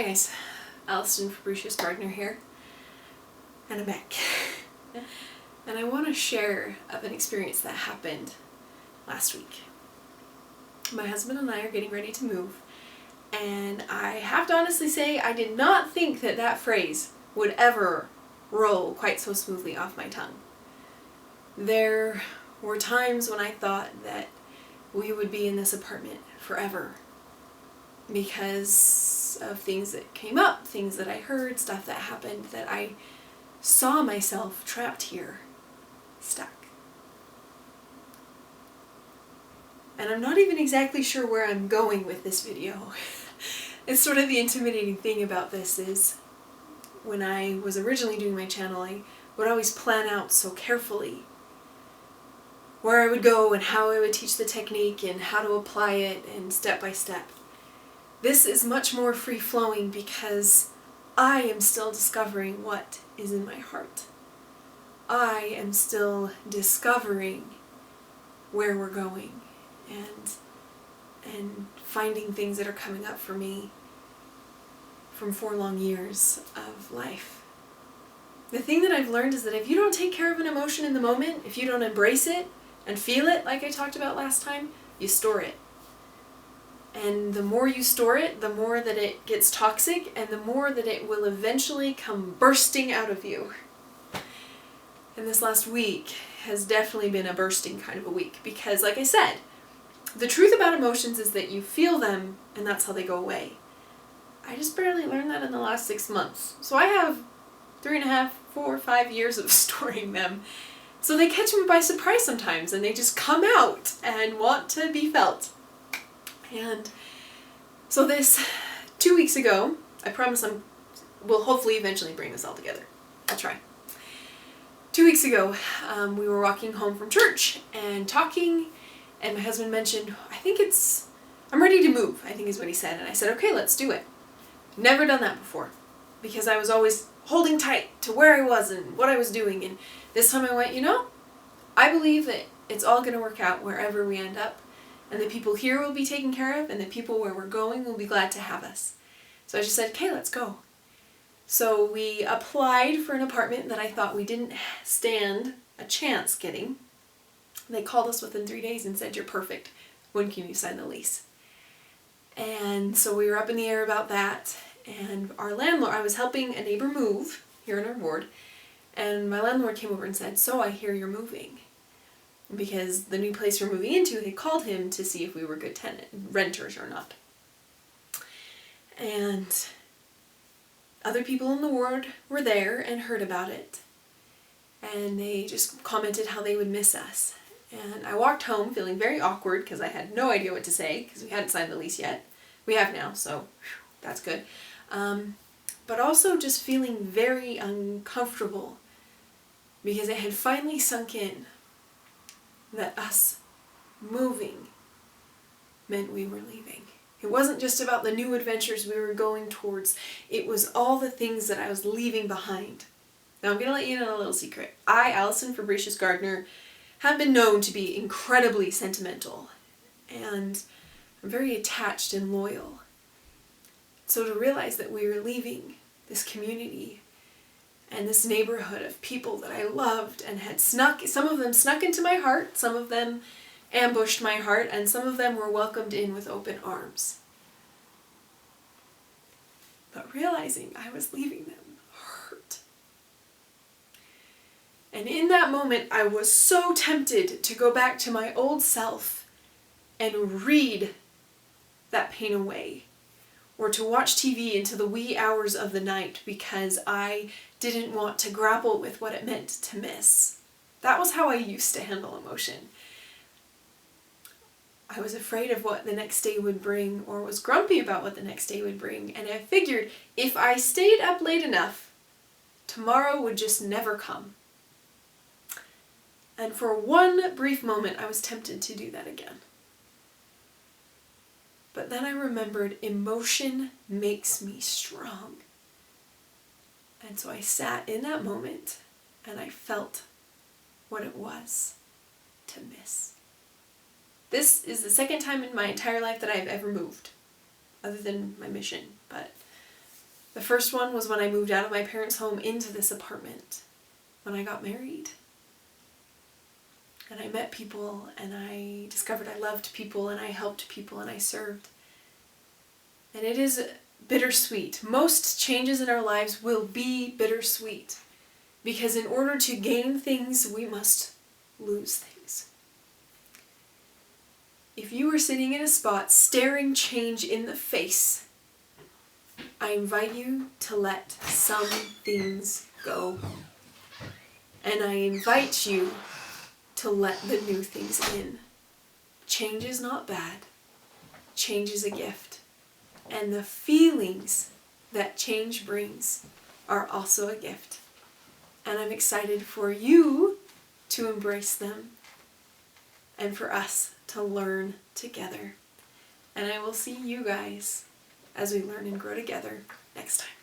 Hi guys, Alison Fabricius Gardner here, and I'm back. And I want to share of an experience that happened last week. My husband and I are getting ready to move, and I have to honestly say I did not think that that phrase would ever roll quite so smoothly off my tongue. There were times when I thought that we would be in this apartment forever because of things that came up, things that I heard, stuff that happened, that I saw myself trapped here, stuck. And I'm not even exactly sure where I'm going with this video. It's sort of the intimidating thing about this is when I was originally doing my channel, I would always plan out so carefully where I would go and how I would teach the technique and how to apply it and step by step. This is much more free-flowing because I am still discovering what is in my heart. I am still discovering where we're going and finding things that are coming up for me from 4 long years of life. The thing that I've learned is that if you don't take care of an emotion in the moment, if you don't embrace it and feel it like I talked about last time, you store it. And the more you store it, the more that it gets toxic and the more that it will eventually come bursting out of you. And this last week has definitely been a bursting kind of a week because, like I said, the truth about emotions is that you feel them and that's how they go away. I just barely learned that in the last 6 months. So I have 3.5, 4, 5 years of storing them. So they catch me by surprise sometimes and they just come out and want to be felt. And so this 2 weeks ago, I promise we'll hopefully eventually bring this all together. I'll try. 2 weeks ago, we were walking home from church and talking, and my husband mentioned, I'm ready to move, I think is what he said. And I said, okay, let's do it. Never done that before because I was always holding tight to where I was and what I was doing. And this time I went, I believe that it's all going to work out wherever we end up. And the people here will be taken care of, and the people where we're going will be glad to have us. So I just said, okay, let's go. So we applied for an apartment that I thought we didn't stand a chance getting. They called us within 3 days and said, you're perfect. When can you sign the lease? And so we were up in the air about that. And our landlord, I was helping a neighbor move here in our ward, and my landlord came over and said, so I hear you're moving. Because the new place we're moving into, they called him to see if we were good renters or not. And other people in the ward were there and heard about it. And they just commented how they would miss us. And I walked home feeling very awkward because I had no idea what to say because we hadn't signed the lease yet. We have now, so that's good. But also just feeling very uncomfortable because it had finally sunk in that us moving meant we were leaving. It wasn't just about the new adventures we were going towards. It was all the things that I was leaving behind. Now I'm going to let you in on a little secret. I, Alison Fabricius Gardner, have been known to be incredibly sentimental. And I'm very attached and loyal. So to realize that we were leaving this community and this neighborhood of people that I loved and had some of them snuck into my heart, some of them ambushed my heart, and some of them were welcomed in with open arms. But realizing I was leaving them hurt. And in that moment, I was so tempted to go back to my old self and read that pain away, or to watch TV into the wee hours of the night because I didn't want to grapple with what it meant to miss. That was how I used to handle emotion. I was afraid of what the next day would bring, or was grumpy about what the next day would bring, and I figured if I stayed up late enough, tomorrow would just never come. And for one brief moment, I was tempted to do that again. But then I remembered emotion makes me strong. And so I sat in that moment and I felt what it was to miss. This is the second time in my entire life that I've ever moved, other than my mission, but The first one was when I moved out of my parents' home into this apartment, when I got married. And I met people, and I discovered I loved people, and I helped people, and I served. And it is bittersweet. Most changes in our lives will be bittersweet, because in order to gain things, we must lose things. If you are sitting in a spot staring change in the face, I invite you to let some things go. And I invite you to let the new things in. Change is not bad. Change is a gift. And the feelings that change brings are also a gift. And I'm excited for you to embrace them and for us to learn together. And I will see you guys as we learn and grow together next time.